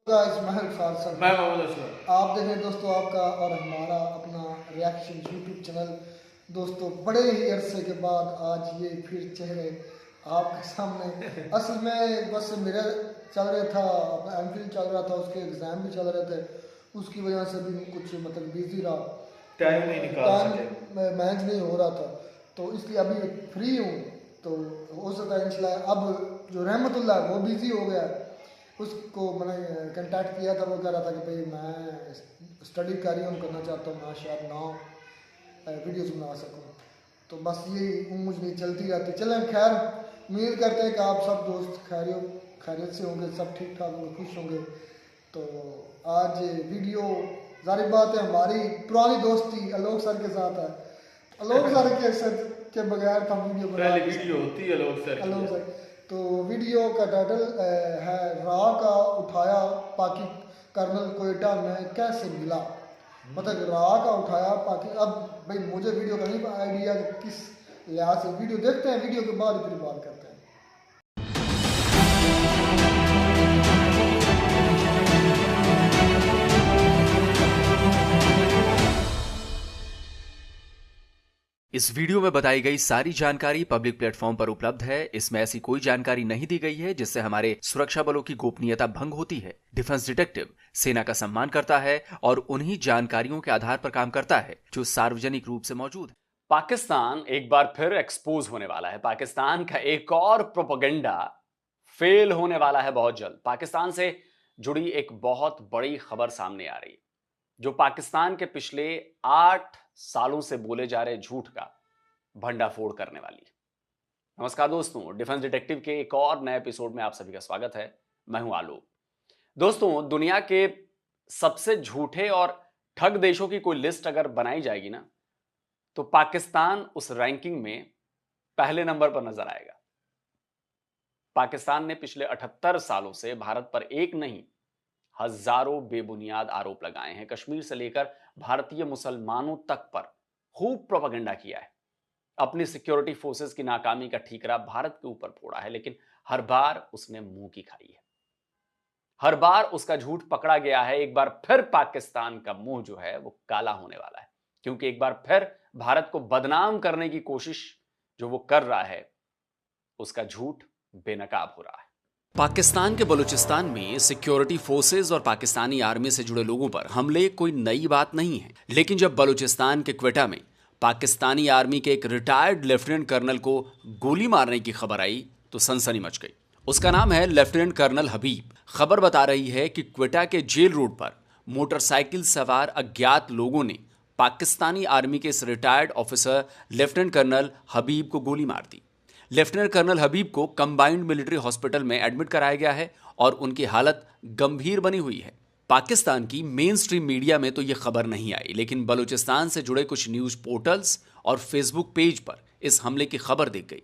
Guys महल खालसा मैं मोहम्मद असलम। आप देख रहे हैं दोस्तों आपका और हमारा अपना रिएक्शन यूट्यूब चैनल। दोस्तों बड़े ही अरसे के बाद आज ये फिर चेहरे आपके सामने। असल में बस मेरा चल रहा था, अपना एमफिल चल रहा था, उसके एग्ज़ाम भी चल रहे थे, उसकी वजह से भी कुछ मतलब बिजी रहा, तो टाइम नहीं निकाल सके। टाइम मैनेज नहीं हो रहा था। तो इसलिए अभी फ्री हूँ, तो हो सकता है इंशाल्लाह अब जो रहमतुल्लाह वो बिज़ी हो गया, उसको मैंने कंटेक्ट किया था। वो कह रहा था कि भाई मैं स्टडी कार्य करना चाहता हूँ, मैं शायद ना वीडियोज़ बना सकूँ। तो बस यही उम्मीद नहीं चलती रहती। चलें खैर, उम्मीद करते हैं कि आप सब दोस्त खैरियत से होंगे, सब ठीक ठाक होंगे, खुश होंगे। तो आज वीडियो जाहिर बात है हमारी पुरानी दोस्ती आलोक सर के साथ है। आलोक सर के बगैर हम वीडियो बना पहले नहीं वीडियो सकते। होती है लोग सर की। आलोक सर, तो वीडियो का टाइटल है रा का उठाया पाकि कर्नल कोयटा में कैसे मिला। मतलब रा का उठाया पाकि, अब भाई मुझे वीडियो का नहीं आइडिया किस लिहाज से। वीडियो देखते हैं, वीडियो के बाद फिर बात करते हैं। इस वीडियो में बताई गई सारी जानकारी पब्लिक प्लेटफॉर्म पर उपलब्ध है। इसमें ऐसी कोई जानकारी नहीं दी गई है जिससे हमारे सुरक्षा बलों की गोपनीयता भंग होती है। डिफेंस डिटेक्टिव सेना का सम्मान करता है और उन्हीं जानकारियों के आधार पर काम करता है जो सार्वजनिक रूप से मौजूद है। पाकिस्तान एक बार फिर एक्सपोज होने वाला है। पाकिस्तान का एक और प्रोपेगेंडा फेल होने वाला है बहुत जल्द। पाकिस्तान से जुड़ी एक बहुत बड़ी खबर सामने आ रही है जो पाकिस्तान के पिछले 8 सालों से बोले जा रहे झूठ का भंडाफोड़ करने वाली है। नमस्कार दोस्तों, डिफेंस डिटेक्टिव के एक और नए एपिसोड में आप सभी का स्वागत है। मैं हूं आलोक। दोस्तों, दुनिया के सबसे झूठे और ठग देशों की कोई लिस्ट अगर बनाई जाएगी ना, तो पाकिस्तान उस रैंकिंग में पहले नंबर पर नजर आएगा। पाकिस्तान ने पिछले 78 सालों से भारत पर एक नहीं हजारों बेबुनियाद आरोप लगाए हैं। कश्मीर से लेकर भारतीय मुसलमानों तक पर खूब प्रोपेगेंडा किया है। अपनी सिक्योरिटी फोर्सेस की नाकामी का ठीकरा भारत के ऊपर फोड़ा है, लेकिन हर बार उसने मुंह की खाई है। हर बार उसका झूठ पकड़ा गया है। एक बार फिर पाकिस्तान का मुंह जो है वो काला होने वाला है, क्योंकि एक बार फिर भारत को बदनाम करने की कोशिश जो वो कर रहा है, उसका झूठ बेनकाब हो रहा है। पाकिस्तान के बलूचिस्तान में सिक्योरिटी फोर्सेज और पाकिस्तानी आर्मी से जुड़े लोगों पर हमले कोई नई बात नहीं है, लेकिन जब बलूचिस्तान के क्वेटा में पाकिस्तानी आर्मी के एक रिटायर्ड लेफ्टिनेंट कर्नल को गोली मारने की खबर आई तो सनसनी मच गई। उसका नाम है लेफ्टिनेंट कर्नल हबीब। खबर बता रही है कि क्वेटा के जेल रोड पर मोटरसाइकिल सवार अज्ञात लोगों ने पाकिस्तानी आर्मी के इस रिटायर्ड ऑफिसर लेफ्टिनेंट कर्नल हबीब को गोली मार दी। लेफ्टिनेंट कर्नल हबीब को कंबाइंड मिलिट्री हॉस्पिटल में एडमिट कराया गया है और उनकी हालत गंभीर बनी हुई है। पाकिस्तान की मेन स्ट्रीम मीडिया में तो यह खबर नहीं आई, लेकिन बलूचिस्तान से जुड़े कुछ न्यूज पोर्टल्स और फेसबुक पेज पर इस हमले की खबर दी गई,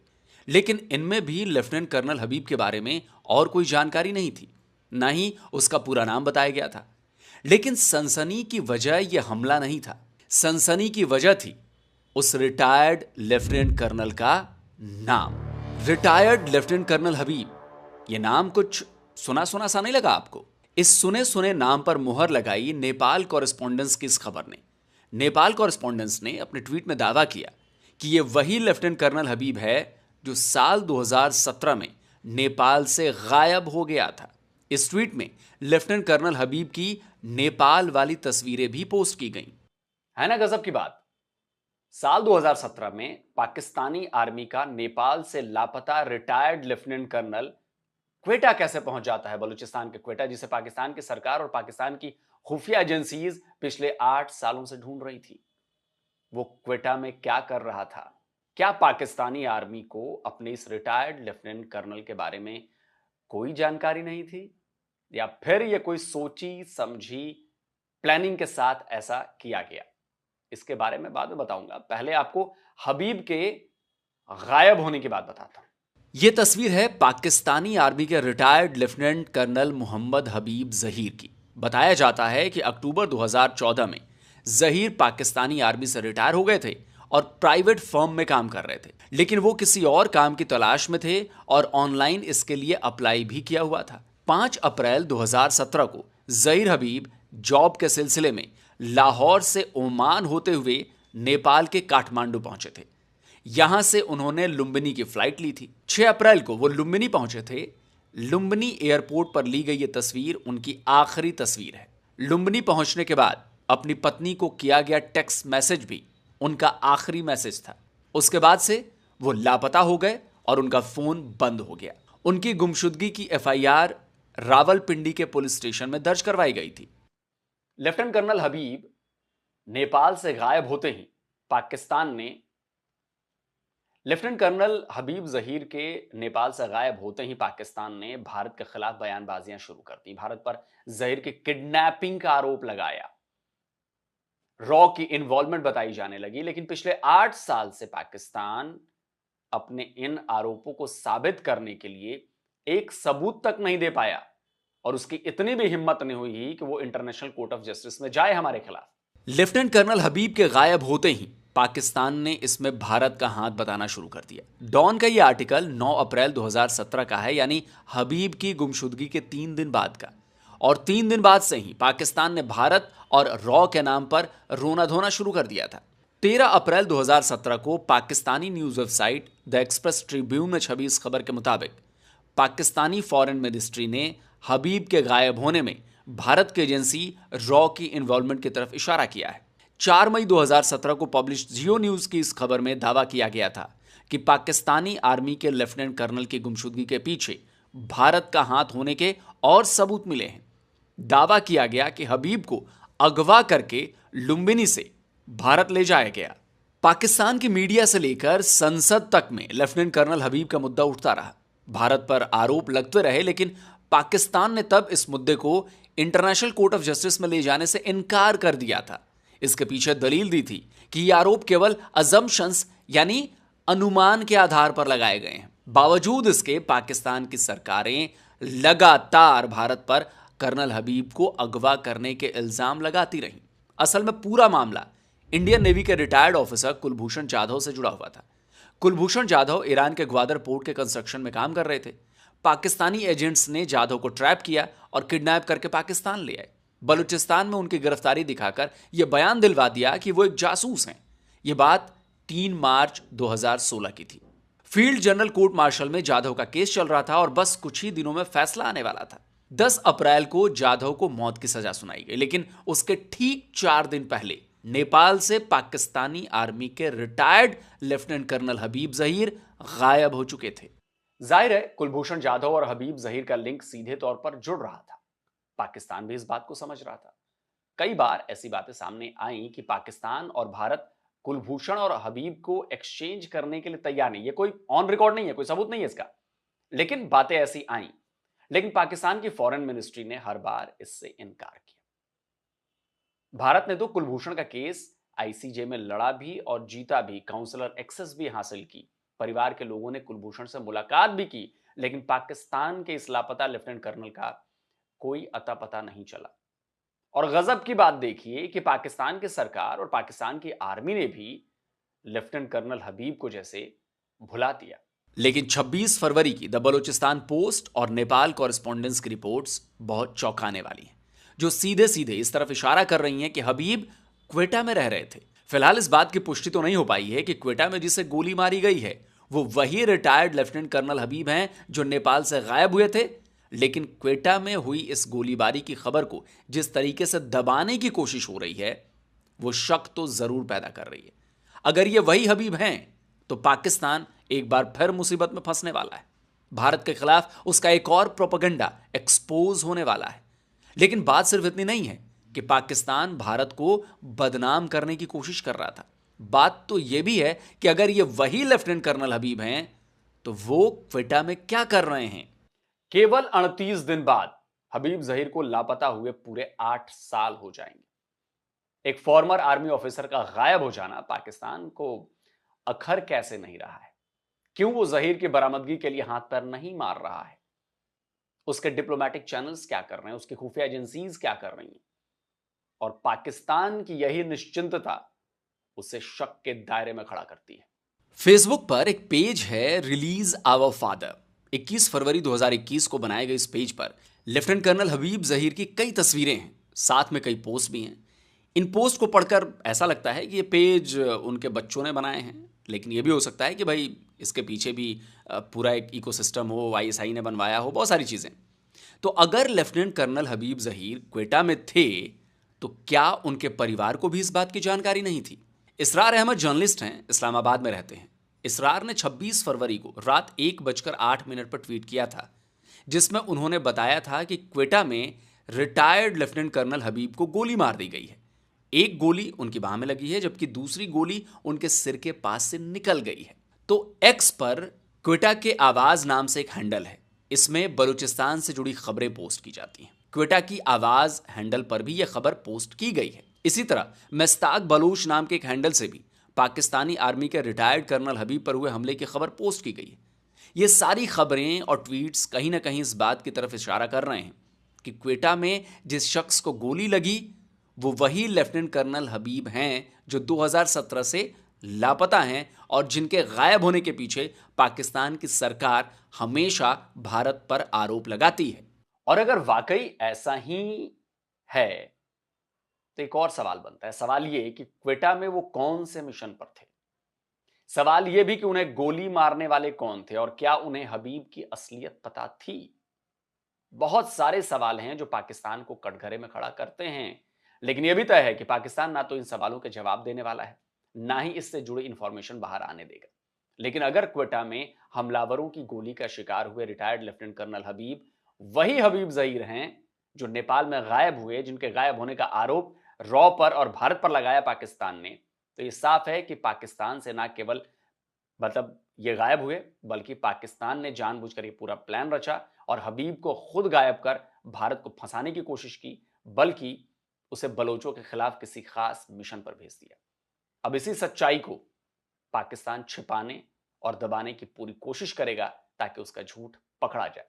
लेकिन इनमें भी लेफ्टिनेंट कर्नल हबीब के बारे में और कोई जानकारी नहीं थी, ना ही उसका पूरा नाम बताया गया था। लेकिन सनसनी की वजह यह हमला नहीं था। सनसनी की वजह थी उस रिटायर्ड लेफ्टिनेंट कर्नल का नाम। रिटायर्ड लेफ्टिनेंट कर्नल हबीब, यह नाम कुछ सुना सुना सा नहीं लगा आपको? इस सुने सुने नाम पर मुहर लगाई नेपाल कॉरेस्पॉन्डेंस की इस खबर ने। नेपाल कॉरेस्पॉन्डेंस ने अपने ट्वीट में दावा किया कि यह वही लेफ्टिनेंट कर्नल हबीब है जो साल 2017 में नेपाल से गायब हो गया था। इस ट्वीट में लेफ्टिनेंट कर्नल हबीब की नेपाल वाली तस्वीरें भी पोस्ट की गईं। है ना गजब की बात। साल 2017 में पाकिस्तानी आर्मी का नेपाल से लापता रिटायर्ड लेफ्टिनेंट कर्नल क्वेटा कैसे पहुंच जाता है? बलूचिस्तान के क्वेटा, जिसे पाकिस्तान की सरकार और पाकिस्तान की खुफिया एजेंसीज पिछले 8 सालों से ढूंढ रही थी। वो क्वेटा में क्या कर रहा था? क्या पाकिस्तानी आर्मी को अपने इस रिटायर्ड लेफ्टिनेंट कर्नल के बारे में कोई जानकारी नहीं थी, या फिर यह कोई सोची समझी प्लानिंग के साथ ऐसा किया गया? इसके बारे में बाद में बताऊंगा। पहले आपको हबीब के गायब होने की बात बताता हूं। यह तस्वीर है पाकिस्तानी आर्मी के रिटायर्ड लेफ्टिनेंट कर्नल मोहम्मद हबीब जहीर की। बताया जाता है कि अक्टूबर 2014 में जहीर पाकिस्तानी आर्मी से रिटायर हो गए थे और प्राइवेट फर्म में काम कर रहे थे, लेकिन वो किसी और काम की तलाश में थे और ऑनलाइन इसके लिए अप्लाई भी किया हुआ था। 5 अप्रैल 2017 को जहीर हबीब जॉब के सिलसिले में लाहौर से ओमान होते हुए नेपाल के काठमांडू पहुंचे थे। यहां से उन्होंने लुम्बिनी की फ्लाइट ली थी। 6 अप्रैल को वो लुम्बिनी पहुंचे थे। लुम्बिनी एयरपोर्ट पर ली गई ये तस्वीर उनकी आखिरी तस्वीर है। लुम्बिनी पहुंचने के बाद अपनी पत्नी को किया गया टेक्स्ट मैसेज भी उनका आखिरी मैसेज था। उसके बाद से वो लापता हो गए और उनका फोन बंद हो गया। उनकी गुमशुदगी की एफआईआर रावलपिंडी के पुलिस स्टेशन में दर्ज करवाई गई थी। लेफ्टिनेंट कर्नल हबीब नेपाल से गायब होते ही पाकिस्तान ने लेफ्टिनेंट कर्नल हबीब जहीर के नेपाल से गायब होते ही पाकिस्तान ने भारत के खिलाफ बयानबाजियां शुरू कर दी। भारत पर जहीर की किडनैपिंग का आरोप लगाया, रॉ की इन्वॉल्वमेंट बताई जाने लगी। लेकिन पिछले 8 साल से पाकिस्तान अपने इन आरोपों को साबित करने के लिए एक सबूत तक नहीं दे पाया और उसकी इतनी भी हिम्मत नहीं हुई कि वो इंटरनेशनल कोर्ट ऑफ जस्टिस में जाए हमारे खिलाफ। लेफ्टिनेंट कर्नल हबीब के गायब होते ही पाकिस्तान ने इसमें भारत का हाथ बताना शुरू कर दिया। डॉन का यह आर्टिकल 9 अप्रैल 2017 का है, यानी हबीब की गुमशुदगी के 3 दिन बाद का। और 3 दिन बाद से ही पाकिस्तान ने भारत और रॉ के नाम पर रोना धोना शुरू कर दिया था। 13 अप्रैल 2017 को Pakistani news website the express Tribune में छपी इस खबर के मुताबिक पाकिस्तानी फॉरेन मिनिस्ट्री ने हबीब के गायब होने में भारत की एजेंसी रॉ की इन्वॉल्वमेंट की तरफ इशारा किया है। 4 मई 2017 को पब्लिश जियो न्यूज की इस खबर में दावा किया गया था कि पाकिस्तानी आर्मी के लेफ्टिनेंट कर्नल की गुमशुदगी के पीछे भारत का हाथ होने के और सबूत मिले हैं। दावा किया गया कि हबीब को अगवा करके लुम्बिनी से भारत ले जाया गया। पाकिस्तान की मीडिया से लेकर संसद तक में लेफ्टिनेंट कर्नल हबीब का मुद्दा उठता रहा। भारत पर आरोप लगते रहे, लेकिन पाकिस्तान ने तब इस मुद्दे को इंटरनेशनल कोर्ट ऑफ जस्टिस में ले जाने से इनकार कर दिया था। इसके पीछे दलील दी थी कि ये आरोप केवल अजम्पशंस यानी अनुमान के आधार पर लगाए गए हैं। बावजूद इसके पाकिस्तान की सरकारें लगातार भारत पर कर्नल हबीब को अगवा करने के इल्जाम लगाती रहीं। असल में पूरा मामला इंडियन नेवी के रिटायर्ड ऑफिसर कुलभूषण जाधव से जुड़ा हुआ था। कुलभूषण जाधव ईरान के ग्वादर पोर्ट के कंस्ट्रक्शन में काम कर रहे थे। पाकिस्तानी एजेंट्स ने जाधव को ट्रैप किया और किडनैप करके पाकिस्तान ले आए। बलूचिस्तान में उनकी गिरफ्तारी दिखाकर यह बयान दिलवा दिया कि वो एक जासूस हैं। यह बात 3 मार्च 2016 की थी। फील्ड जनरल कोर्ट मार्शल में जाधव का केस चल रहा था और बस कुछ ही दिनों में फैसला आने वाला था। 10 अप्रैल को जाधव को मौत की सजा सुनाई गई, लेकिन उसके ठीक 4 दिन पहले नेपाल से पाकिस्तानी आर्मी के रिटायर्ड लेफ्टिनेंट कर्नल हबीब जहीर गायब हो चुके थे। जाहिर है कुलभूषण जाधव और हबीब जहीर का लिंक सीधे तौर पर जुड़ रहा था। पाकिस्तान भी इस बात को समझ रहा था। कई बार ऐसी बातें सामने आई कि पाकिस्तान और भारत कुलभूषण और हबीब को एक्सचेंज करने के लिए तैयार नहीं। ये कोई ऑन रिकॉर्ड नहीं है, कोई सबूत नहीं है इसका, लेकिन बातें ऐसी आई। लेकिन पाकिस्तान की फॉरेन मिनिस्ट्री ने हर बार इससे इनकार किया। भारत ने तो कुलभूषण का केस आईसीजे में लड़ा भी और जीता भी, काउंसलर एक्सेस भी हासिल की। परिवार के लोगों ने कुलभूषण से मुलाकात भी की, लेकिन पाकिस्तान के इस लापता लेफ्टिनेंट कर्नल का कोई अता पता नहीं चला। और गजब की बात देखिए कि पाकिस्तान की सरकार और पाकिस्तान की आर्मी ने भी लेफ्टिनेंट कर्नल हबीब को जैसे भुला दिया। लेकिन 26 फरवरी की द बलूचिस्तान पोस्ट और नेपाल कॉरेस्पॉन्डेंस की रिपोर्ट्स बहुत चौंकाने वाली हैं, जो सीधे सीधे इस तरफ इशारा कर रही हैं कि हबीब क्वेटा में रह रहे थे। फिलहाल इस बात की पुष्टि तो नहीं हो पाई है कि क्वेटा में जिसे गोली मारी गई है वो वही रिटायर्ड लेफ्टिनेंट कर्नल हबीब हैं जो नेपाल से गायब हुए थे। लेकिन क्वेटा में हुई इस गोलीबारी की खबर को जिस तरीके से दबाने की कोशिश हो रही है वो शक तो जरूर पैदा कर रही है। अगर ये वही हबीब हैं तो पाकिस्तान एक बार फिर मुसीबत में फंसने वाला है। भारत के खिलाफ उसका एक और प्रोपेगेंडा एक्सपोज होने वाला है। लेकिन बात सिर्फ इतनी नहीं है कि पाकिस्तान भारत को बदनाम करने की कोशिश कर रहा था। बात तो यह भी है कि अगर ये वही लेफ्टिनेंट कर्नल हबीब हैं तो वो क्वेटा में क्या कर रहे हैं। केवल 38 दिन बाद हबीब जहीर को लापता हुए पूरे 8 साल हो जाएंगे। एक फॉर्मर आर्मी ऑफिसर का गायब हो जाना पाकिस्तान को अखर कैसे नहीं रहा है? क्यों वो जहीर की बरामदगी के लिए हाथ पैर नहीं मार रहा है? उसके डिप्लोमेटिक चैनल्स क्या कर रहे हैं? उसकी खुफिया एजेंसीज क्या कर रही हैं? और पाकिस्तान की यही निश्चिंतता उसे शक के दायरे में खड़ा करती है। फेसबुक पर एक पेज है रिलीज आवर फादर। 21 फरवरी 2021 को बनाए गए इस पेज पर लेफ्टिनेंट कर्नल हबीब जहीर की कई तस्वीरें हैं, साथ में कई पोस्ट भी हैं। इन पोस्ट को पढ़कर ऐसा लगता है कि ये पेज उनके बच्चों ने बनाए हैं, लेकिन ये भी हो सकता है कि भाई इसके पीछे भी पूरा एक इकोसिस्टम हो, आईएसआई ने बनवाया हो, बहुत सारी चीज़ें। तो अगर लेफ्टिनेंट कर्नल हबीब जहीर क्वेटा में थे तो क्या उनके परिवार को भी इस बात की जानकारी नहीं थी? इसरार अहमद जर्नलिस्ट हैं, इस्लामाबाद में रहते हैं। इसरार ने 26 फरवरी को रात 1:08 पर ट्वीट किया था, जिसमें उन्होंने बताया था कि क्वेटा में रिटायर्ड लेफ्टिनेंट कर्नल हबीब को गोली मार दी गई है। एक गोली उनकी बाह में लगी है, जबकि दूसरी गोली उनके सिर के पास से निकल गई है। तो एक्स पर क्वेटा के आवाज नाम से एक हैंडल है, इसमें बलूचिस्तान से जुड़ी खबरें पोस्ट की जाती हैं। क्वेटा की आवाज हैंडल पर भी यह खबर पोस्ट की गई है। इसी तरह मस्ताक बलूच नाम के एक हैंडल से भी पाकिस्तानी आर्मी के रिटायर्ड कर्नल हबीब पर हुए हमले की खबर पोस्ट की गई है। ये सारी खबरें और ट्वीट्स कहीं ना कहीं इस बात की तरफ इशारा कर रहे हैं कि क्वेटा में जिस शख्स को गोली लगी वो वही लेफ्टिनेंट कर्नल हबीब हैं जो 2017 से लापता हैं और जिनके गायब होने के पीछे पाकिस्तान की सरकार हमेशा भारत पर आरोप लगाती है। और अगर वाकई ऐसा ही है तो एक और सवाल बनता है। सवाल ये कि क्वेटा में वो कौन से मिशन पर थे। सवाल ये भी कि उन्हें गोली मारने वाले कौन थे और क्या उन्हें हबीब की असलियत पता थी। बहुत सारे सवाल हैं जो पाकिस्तान को कटघरे में खड़ा करते हैं, लेकिन यह भी तय है कि पाकिस्तान ना तो इन सवालों के जवाब देने वाला है, ना ही इससे जुड़ी इंफॉर्मेशन बाहर आने देगा। लेकिन अगर क्वेटा में हमलावरों की गोली का शिकार हुए रिटायर्ड लेफ्टिनेंट कर्नल हबीब वही हबीब जहीर हैं जो नेपाल में गायब हुए, जिनके गायब होने का आरोप रॉ पर और भारत पर लगाया पाकिस्तान ने, तो ये साफ है कि पाकिस्तान से ना केवल ये गायब हुए, बल्कि पाकिस्तान ने जानबूझकर ये पूरा प्लान रचा और हबीब को खुद गायब कर भारत को फंसाने की कोशिश की, बल्कि उसे बलोचों के खिलाफ किसी खास मिशन पर भेज दिया। अब इसी सच्चाई को पाकिस्तान छिपाने और दबाने की पूरी कोशिश करेगा ताकि उसका झूठ पकड़ा जाए।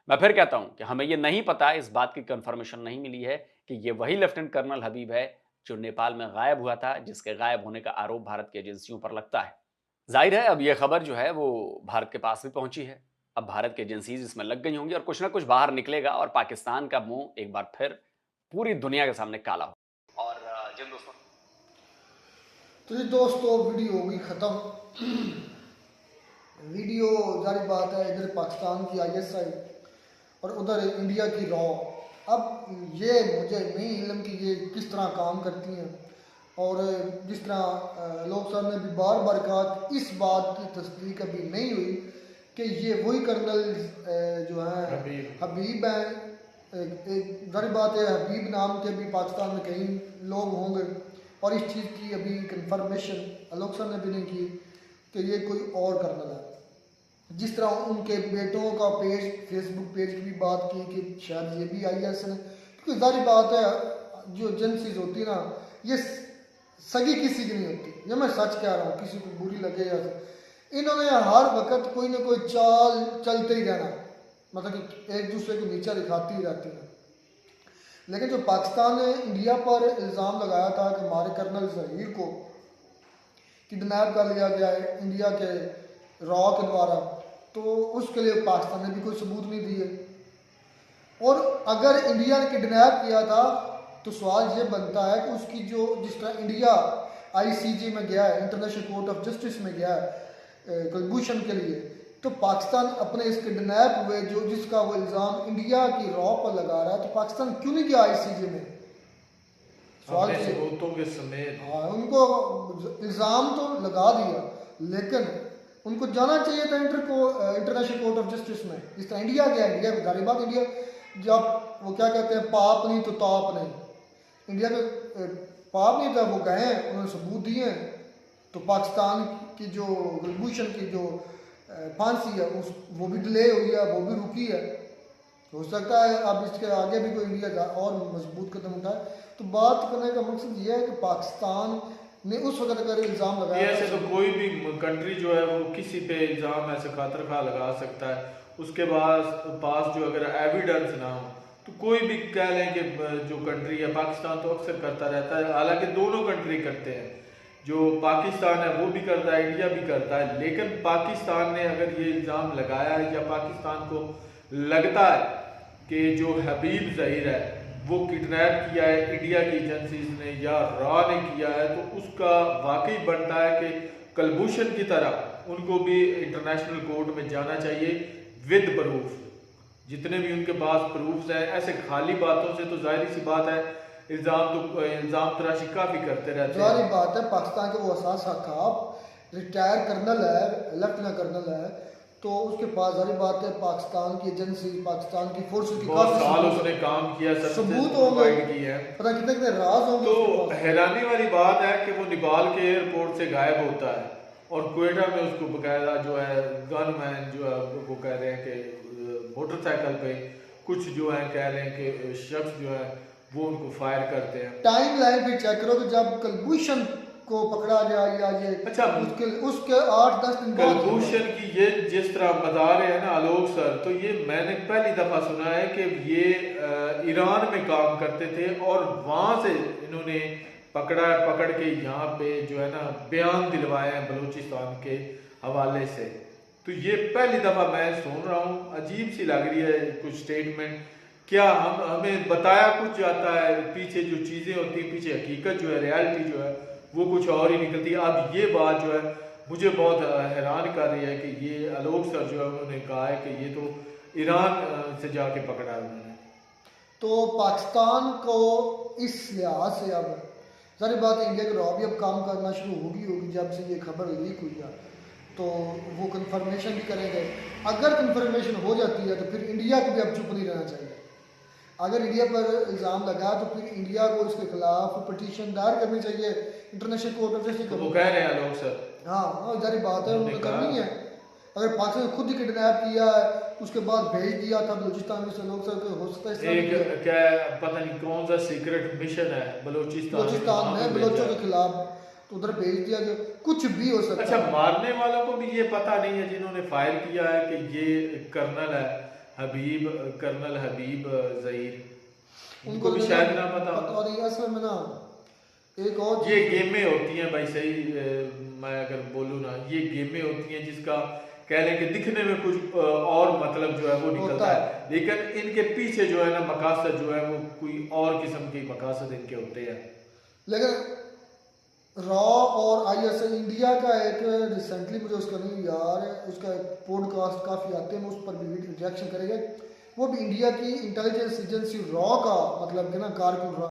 मैं फिर कहता हूं कि हमें यह नहीं पता, इस बात की कंफर्मेशन नहीं मिली है कि यह वही लेफ्टिनेंट कर्नल हबीब है जो नेपाल में गायब हुआ था, जिसके गायब होने का आरोप भारत की एजेंसियों पर लगता है। जाहिर है अब यह खबर जो है वो भारत के पास भी पहुंची है। अब भारत की एजेंसीज इसमें लग गई होंगी और कुछ ना कुछ बाहर निकलेगा और पाकिस्तान का मुंह एक बार फिर पूरी दुनिया के सामने काला हो। और जिन दोस्तों तो ये दोस्तों वीडियो होगी ख़त्म। वीडियो जारी बात है, इधर पाकिस्तान की आईएसआई और उधर इंडिया की रॉ। अब ये मुझे नहीं इल्म कि ये किस तरह काम करती हैं, और जिस तरह लोग साहब ने भी बार बार कहा कि इस बात की तस्दीक अभी नहीं हुई कि ये वही कर्नल जो हैं हबीब हैं। एक जारी बात है, हबीब नाम के भी पाकिस्तान में कई लोग होंगे और इस चीज़ की अभी कंफर्मेशन आलोक सर ने भी नहीं की कि ये कोई और कर्नल है। जिस तरह उनके बेटों का पेज, फेसबुक पेज की भी बात की कि शायद ये भी आईएस है, क्योंकि जारी बात है जो एजेंसीज होती है ना, ये सगी किसी की नहीं होती। ये मैं सच कह रहा हूँ, किसी को बुरी लगे या इन्होंने हर वक्त कोई ना कोई चाल चलते ही रहना, मतलब कि एक दूसरे को नीचा दिखाती ही रहती है। लेकिन जो पाकिस्तान ने इंडिया पर इल्ज़ाम लगाया था कि हमारे कर्नल जहीर को किडनैप कर लिया गया है इंडिया के रॉ के द्वारा, तो उसके लिए पाकिस्तान ने भी कोई सबूत नहीं दिए। और अगर इंडिया ने किडनैप किया था तो सवाल ये बनता है कि उसकी जो जिस तरह इंडिया आईसीजे में गया है, इंटरनेशनल कोर्ट ऑफ जस्टिस में गया है कुलभूषण के लिए, तो पाकिस्तान अपने इस किडनैप हुए जो जिसका वो इल्ज़ाम इंडिया की रॉ पर लगा रहा है, तो पाकिस्तान क्यों नहीं गया आईसीजे में? सवाल सबूतों के समेत। हाँ, उनको इल्ज़ाम तो लगा दिया, लेकिन उनको जाना चाहिए था इंटरनेशनल कोर्ट ऑफ जस्टिस में। जिस तरह इंडिया गया, इंडिया जारी बात, इंडिया जब वो क्या कहते हैं, पाप नहीं तो ताप नहीं, इंडिया के पाप नहीं था, वो गए हैं, उन्होंने सबूत दिए हैं। तो पाकिस्तान की जो कुलभूषण की जो फांसी है वो भी डिले हुई है, वो भी रुकी है। हो सकता है अब इसके आगे भी कोई इंडिया और मजबूत कदम उठाए। तो बात करने का मकसद ये है कि पाकिस्तान ने उस वक्त अगर इल्ज़ाम लगाया, ऐसे तो कोई भी कंट्री जो है वो किसी पे इल्ज़ाम ऐसे खातर लगा सकता है, उसके पास जो अगर एविडेंस ना हो तो कोई भी कह लें कि जो कंट्री है, पाकिस्तान तो अक्सर करता रहता है, हालांकि दोनों कंट्री करते हैं, जो पाकिस्तान है वो भी करता है, इंडिया भी करता है। लेकिन पाकिस्तान ने अगर ये इल्ज़ाम लगाया है या पाकिस्तान को लगता है कि जो हबीब ज़हीर है वो किडनैप किया है इंडिया की एजेंसीज ने या रॉ ने किया है, तो उसका वाकई बनता है कि कलभूषण की तरह उनको भी इंटरनेशनल कोर्ट में जाना चाहिए विद प्रूफ। जितने भी उनके पास प्रूफ्स हैं, ऐसे खाली बातों से तो जाहिर सी बात है इल्ज़ाम तराशी काफ़ी करते रहते हैं। जाहिर बात है, पाकिस्तान के वो असास हकाब रिटायर कर्नल है, लेफ्टिनेंट कर्नल है, तो उसके पास जाहिर बात है पाकिस्तान की एजेंसी, पाकिस्तान की फोर्सेस की बहुत काफी साल उसने काम किया, सबूत होंगे, की है। पता कितने कितने राज होंगे तो उसके पास। हैरानी वाली बात है कि वो नेपाल के एयरपोर्ट से गायब होता है और क्वेटा में उसको बकायदा जो है गनमैन जो है वो कह रहे हैं कि मोटरसाइकिल पे कुछ जो है कह रहे हैं कि शख्स जो है वो उनको फायर करते हैं। टाइम लाइन भी चेक करो कि जब कलभूषण को पकड़ा गया या ये अच्छा, उसके 8-10 दिन बाद कलभूषण की ये जिस तरह बता रहे हैं ना आलोक सर, तो ये मैंने पहली दफा सुना है कि ये ईरान में काम करते थे और वहां से इन्होंने पकड़ के यहाँ पे जो है ना बयान दिलवाए हैं बलूचिस्तान के हवाले से। तो ये पहली दफा मैं सुन रहा हूँ, अजीब सी लग रही है कुछ स्टेटमेंट। क्या हमें बताया कुछ जाता है, पीछे जो चीजें होती है, पीछे हकीकत जो है, रियलिटी जो है वो कुछ और ही निकलती है। अब ये बात जो है मुझे बहुत हैरान कर रही है कि ये आलोक सर जो है उन्होंने कहा है कि ये तो ईरान से जाके पकड़ा है उन्होंने। तो पाकिस्तान को इस लिहाज से अब सारी बात है, इंडिया की रॉ भी अब काम करना शुरू होगी जब से ये खबर लीक हुई है, तो वो कंफर्मेशन भी करेंगे। अगर कंफर्मेशन हो जाती है तो फिर इंडिया को भी अब चुप नहीं रहना चाहिए। अगर इंडिया पर इल्ज़ाम लगा तो फिर इंडिया को इसके खिलाफ पिटीशन दायर करनी चाहिए इंटरनेशनल कोर्ट ऑफ जस्टिस को। वो कह रहे हैं लोग सर, हाँ जारी बात है, उन्होंने कहा। करनी है। अगर पाकिस्तान ने खुद ही किडनैप किया है उसके बाद भेज दिया था बलूचिस्तान में से लोग, सर हो सकता है इस तरह एक भी किया। क्या पता नहीं कौन सा सीक्रेट मिशन है बलूचिस्तान में बलोचों के खिलाफ, तो उधर भेज दिया गया, कुछ भी हो सकता अच्छा, है। मारने वालों को भी ये पता नहीं है जिन्होंने फायर किया है कि ये कर्नल है कर्नल हबीब ज़हीर, उनको भी शायद ना पता हो। और असल में ना एक और ये गेमें होती हैं भाई, सही मैं अगर बोलूँ ना, ये गेमें होती हैं जिसका कह लें कि दिखने में कुछ और मतलब जो है वो निकलता है, लेकिन इनके पीछे जो है ना मकासद जो है वो कोई और किस्म के मकासद इनके होते हैं। लेकिन रॉ और ISI इंडिया का एक रिसेंटली मुझे उसका नहीं यार है, उसका पॉडकास्ट काफ़ी आते हैं, उस पर भी रिएक्शन करेंगे। वो भी इंडिया की इंटेलिजेंस एजेंसी रॉ का मतलब कि ना कारकुन